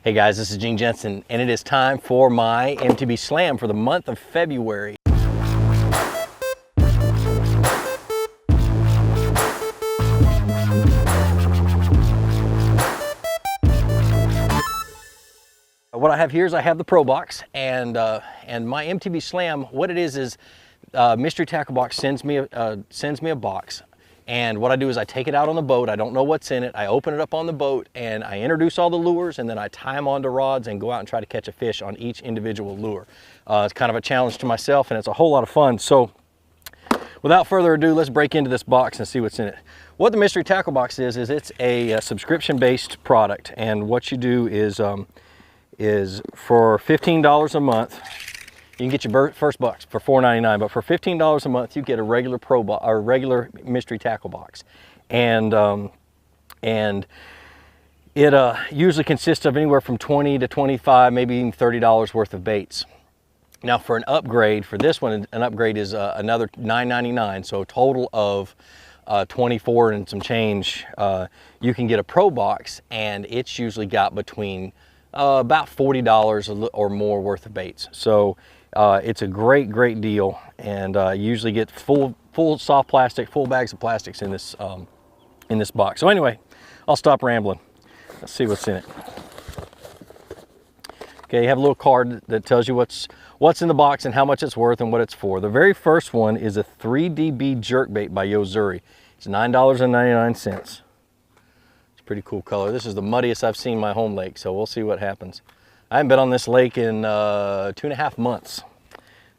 Hey guys, this is Gene Jensen, and it is time for my MTB Slam for the month of February. What I have here is I have the Pro Box, and my MTB Slam. What it is Mystery Tackle Box sends me a box. And what I do is I take it out on the boat. I don't know what's in it. I open it up on the boat and I introduce all the lures, and then I tie them onto rods and go out and try to catch a fish on each individual lure. It's kind of a challenge to myself, and it's a whole lot of fun. So without further ado, let's break into this box and see what's in it. What the Mystery Tackle Box is it's a subscription-based product. And what you do is for $15 a month, you can get your first box for $4.99, but for $15 a month, you get a regular regular Mystery Tackle Box, and it usually consists of anywhere from 20 to 25, maybe even $30 worth of baits. Now, for an upgrade, for this one, an upgrade is another $9.99, so a total of 24 and some change. You can get a Pro Box, and it's usually got between about $40 or more worth of baits. So it's a great deal, and you usually get full soft plastic, full bags of plastics in this box. So anyway, I'll stop rambling. Let's see what's in it. Okay, you have a little card that tells you what's in the box and how much it's worth and what it's for. The very first one is a 3DB jerkbait by Yozuri. It's $9.99. It's a pretty cool color. This is the muddiest I've seen my home lake, so we'll see what happens. I haven't been on this lake in 2.5 months,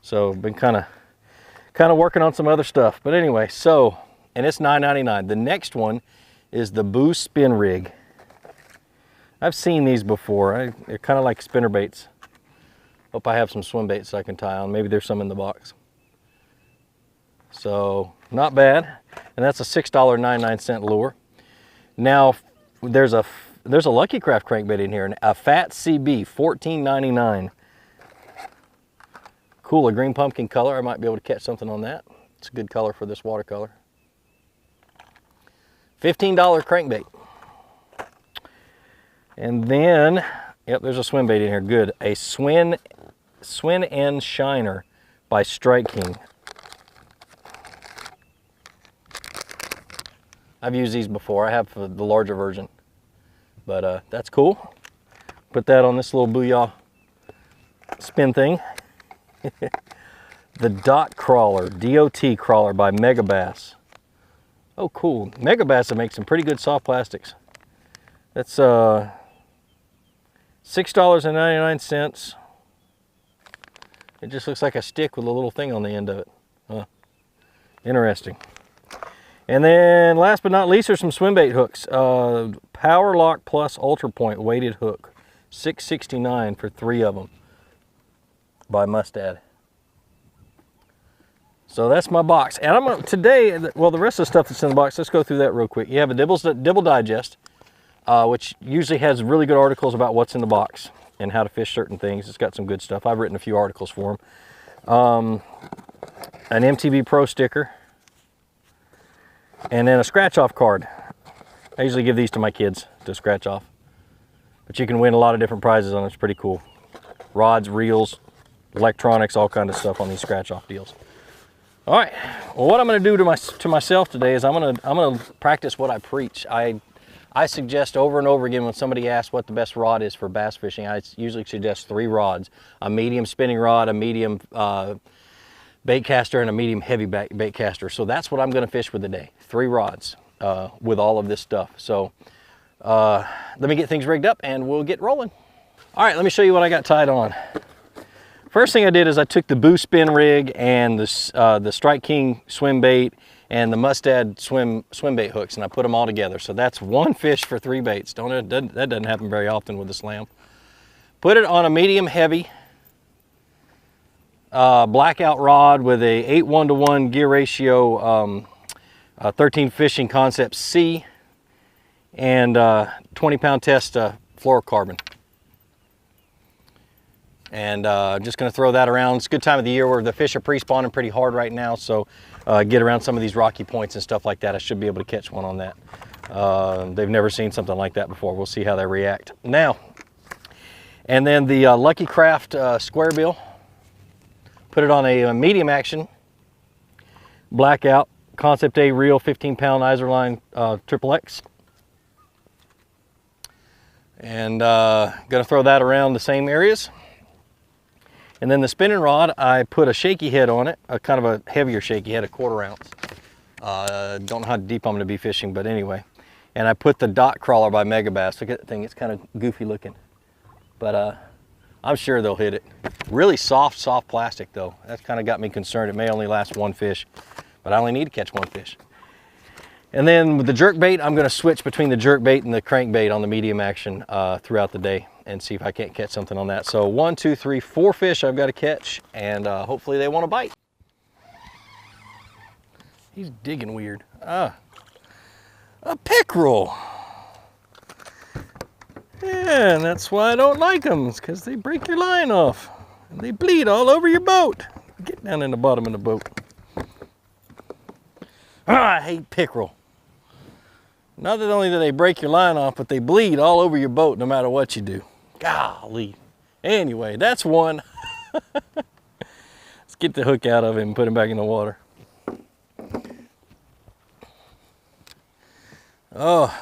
so been kind of working on some other stuff. But anyway, and it's $9.99. The next one is the Boo Spin Rig. I've seen these before. They're kind of like spinner baits. Hope I have some swim baits I can tie on. Maybe there's some in the box. So not bad, and that's a $6.99 lure. Now there's a Lucky Craft crankbait in here, a Fat CB, $14.99. Cool, a green pumpkin color. I might be able to catch something on that. It's a good color for this watercolor. $15 crankbait. And then, yep, there's a swim bait in here. Good, a Swin End Shiner by Strike King. I've used these before. I have the larger version. But that's cool. Put that on this little booyah spin thing. The Dot Crawler, DOT Crawler by Megabass. Oh, cool. Megabass makes some pretty good soft plastics. That's $6.99. It just looks like a stick with a little thing on the end of it. Huh. Interesting. And then last but not least, there's some swim bait hooks. Power Lock Plus Ultra Point weighted hook, $6.69 for 3 of them by Mustad. So that's my box. And I'm gonna, today, well, the rest of the stuff that's in the box, let's go through that real quick. You have a Dibble Digest, which usually has really good articles about what's in the box and how to fish certain things. It's got some good stuff. I've written a few articles for them. An MTB Pro sticker, and then a scratch-off card. I usually give these to my kids to scratch off. But you can win a lot of different prizes on it. It's pretty cool. Rods, reels, electronics, all kind of stuff on these scratch-off deals. All right. Well, what I'm going to do to myself today is I'm going to practice what I preach. I suggest over and over again when somebody asks what the best rod is for bass fishing, I usually suggest 3 rods: a medium spinning rod, a medium bait caster, and a medium heavy bait caster. So that's what I'm going to fish with today. 3 rods with all of this stuff. So let me get things rigged up and we'll get rolling. All right, let me show you what I got tied on. First thing I did is I took the Boo Spin Rig and the Strike King swim bait and the Mustad swim bait hooks, and I put them all together. So that's 1 fish for 3 baits. That doesn't happen very often with the Slam. Put it on a medium heavy blackout rod with a 8:1 gear ratio, 13 Fishing Concept C, and 20-pound test fluorocarbon. And just going to throw that around. It's a good time of the year where the fish are pre-spawning pretty hard right now, so get around some of these rocky points and stuff like that. I should be able to catch one on that. They've never seen something like that before. We'll see how they react. Now, And then the Lucky Craft square bill. Put it on a medium action, blackout, Concept A reel, 15-pound Iserline XXX. And gonna throw that around the same areas. And then the spinning rod, I put a shaky head on it, a kind of a heavier shaky head, a 1/4 ounce. Don't know how deep I'm gonna be fishing, but anyway. And I put the dot crawler by Megabass. Look at that thing, it's kind of goofy looking. But I'm sure they'll hit it. Really soft plastic though. That's kind of got me concerned. It may only last one fish, but I only need to catch one fish. And then with the jerk bait, I'm gonna switch between the jerk bait and the crankbait on the medium action throughout the day and see if I can't catch something on that. So 1, 2, 3, 4 fish I've got to catch, and hopefully they want to bite. He's digging weird. A pickerel. Yeah, and that's why I don't like them, it's because they break your line off. And they bleed all over your boat. Get down in the bottom of the boat. I hate pickerel. Not that only do they break your line off, but they bleed all over your boat no matter what you do. Golly. Anyway, that's one. Let's get the hook out of him and put him back in the water. Oh.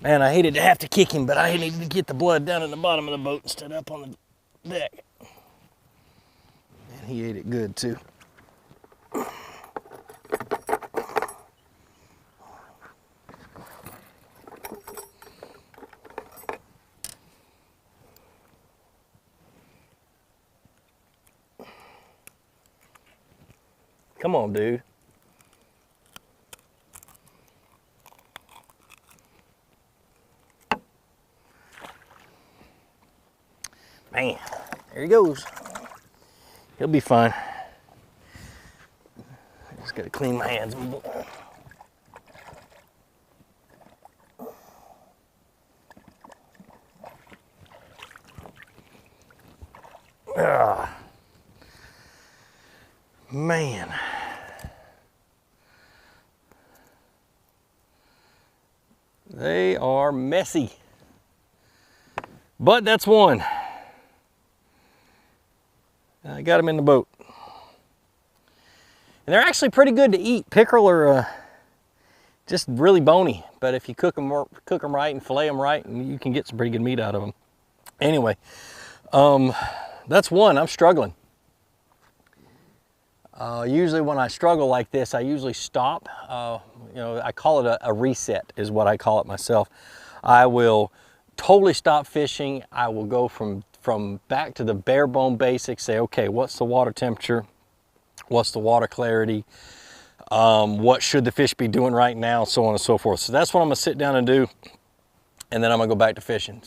Man, I hated to have to kick him, but I needed to get the blood down in the bottom of the boat instead of up on the deck. And he ate it good too. Come on, dude. Man, there he goes. He'll be fine. Just gotta clean my hands. Ah, man. They are messy. But that's one. I got them in the boat. And they're actually pretty good to eat. Pickerel are just really bony, but if you cook them right and fillet them right, you can get some pretty good meat out of them. Anyway, that's one. I'm struggling. Usually when I struggle like this, I usually stop. You know, I call it a reset is what I call it myself. I will totally stop fishing. I will go from back to the bare bone basics, say, okay, what's the water temperature? What's the water clarity? What should the fish be doing right now? So on and so forth. So that's what I'm gonna sit down and do. And then I'm gonna go back to fishing.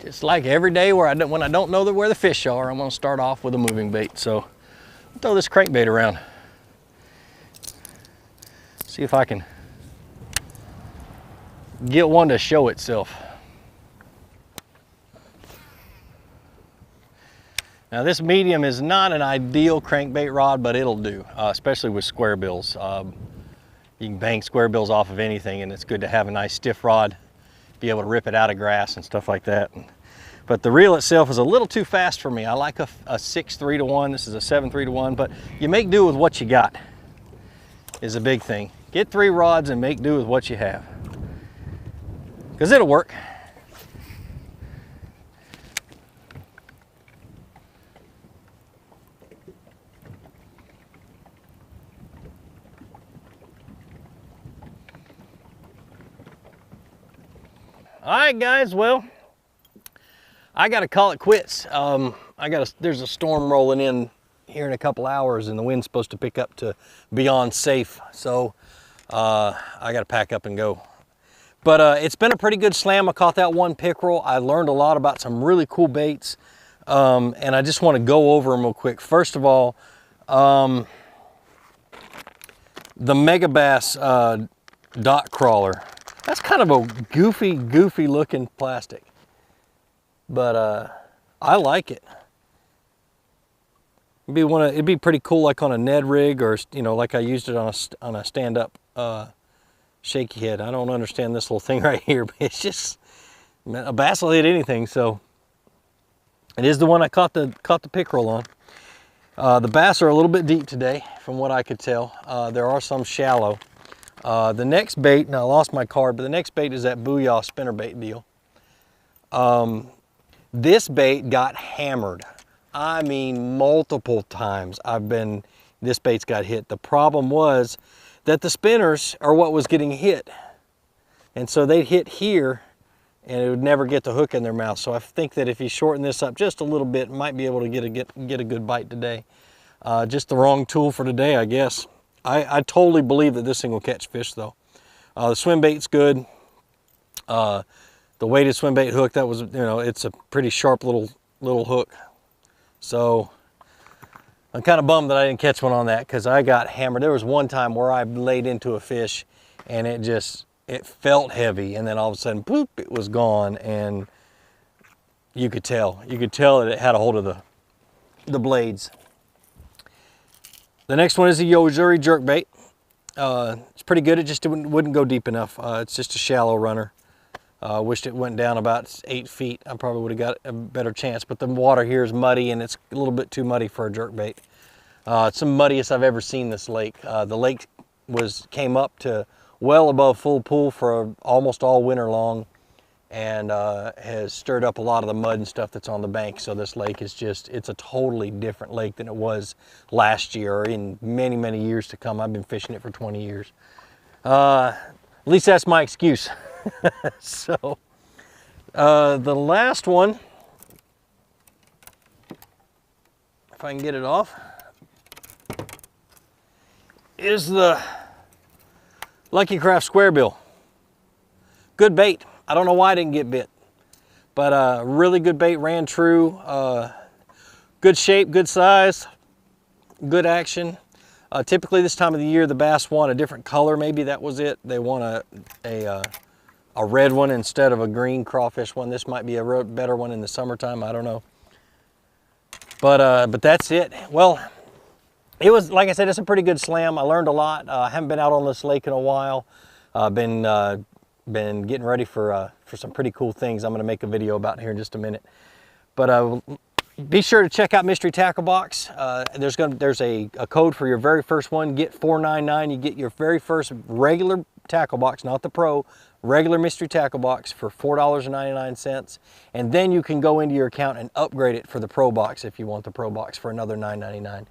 Just like every day when I don't know where the fish are, I'm gonna start off with a moving bait. So I'll throw this crankbait around. See if I can get one to show itself. Now this medium is not an ideal crankbait rod, but it'll do, especially with square bills. You can bang square bills off of anything, and it's good to have a nice stiff rod, be able to rip it out of grass and stuff like that. But the reel itself is a little too fast for me. I like a 6.3 to 1. This is a 7.3 to 1, but you make do with what you got is a big thing. Get 3 rods and make do with what you have, because it'll work. All right, guys, well, I gotta call it quits. There's a storm rolling in here in a couple hours, and the wind's supposed to pick up to beyond safe. So I gotta pack up and go. But it's been a pretty good slam. I caught that one pickerel. I learned a lot about some really cool baits. And I just wanna go over them real quick. First of all, the Megabass dot crawler. That's kind of a goofy looking plastic, but I like it. It'd be pretty cool, like on a Ned rig, or you know, like I used it on a stand-up shaky head. I don't understand this little thing right here, but it's just, a bass will hit anything. So it is the one I caught the pickerel on. The bass are a little bit deep today, from what I could tell. There are some shallow. The next bait, and I lost my card, but the next bait is that Booyah spinnerbait deal. This bait got hammered. I mean, multiple times this bait's got hit. The problem was that the spinners are what was getting hit. And so they'd hit here and it would never get the hook in their mouth. So I think that if you shorten this up just a little bit, might be able to get a good bite today. Just the wrong tool for today, I guess. I totally believe that this thing will catch fish though. The swim bait's good. The weighted swim bait hook, that was, you know, it's a pretty sharp little hook. So I'm kind of bummed that I didn't catch one on that, because I got hammered. There was one time where I laid into a fish and it felt heavy, and then all of a sudden, poop, it was gone, and you could tell that it had a hold of the blades. The next one is the Yo-Zuri jerkbait. It's pretty good. It just wouldn't go deep enough. It's just a shallow runner. Wished it went down about 8 feet. I probably would have got a better chance, but the water here is muddy, and it's a little bit too muddy for a jerkbait. It's the muddiest I've ever seen this lake. The lake came up to well above full pool for almost all winter long, and has stirred up a lot of the mud and stuff that's on the bank. So this lake is it's a totally different lake than it was last year or in many, many years to come. I've been fishing it for 20 years. At least that's my excuse. So the last one, if I can get it off, is the Lucky Craft Square Bill. Good bait. I don't know why I didn't get bit, but really good bait, ran true. Good shape, good size, good action. Typically this time of the year the bass want a different color. Maybe that was it. They want a red one instead of a green crawfish one. This might be a better one in the summertime. I don't know. But that's it. Well, it was, like I said, it's a pretty good slam. I learned a lot. I haven't been out on this lake in a while. Been getting ready for some pretty cool things I'm going to make a video about here in just a minute. But be sure to check out Mystery Tackle Box. There's a code for your very first one. Get $4.99. You get your very first regular tackle box, not the pro, regular Mystery Tackle Box for $4.99. And then you can go into your account and upgrade it for the pro box if you want the pro box for another $9.99.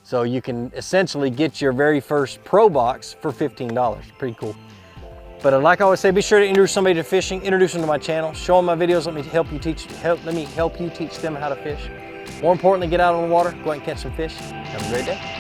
So you can essentially get your very first pro box for $15. Pretty cool. But like I always say, be sure to introduce somebody to fishing, introduce them to my channel, show them my videos, let me help you teach them how to fish. More importantly, get out on the water, go out and catch some fish. Have a great day.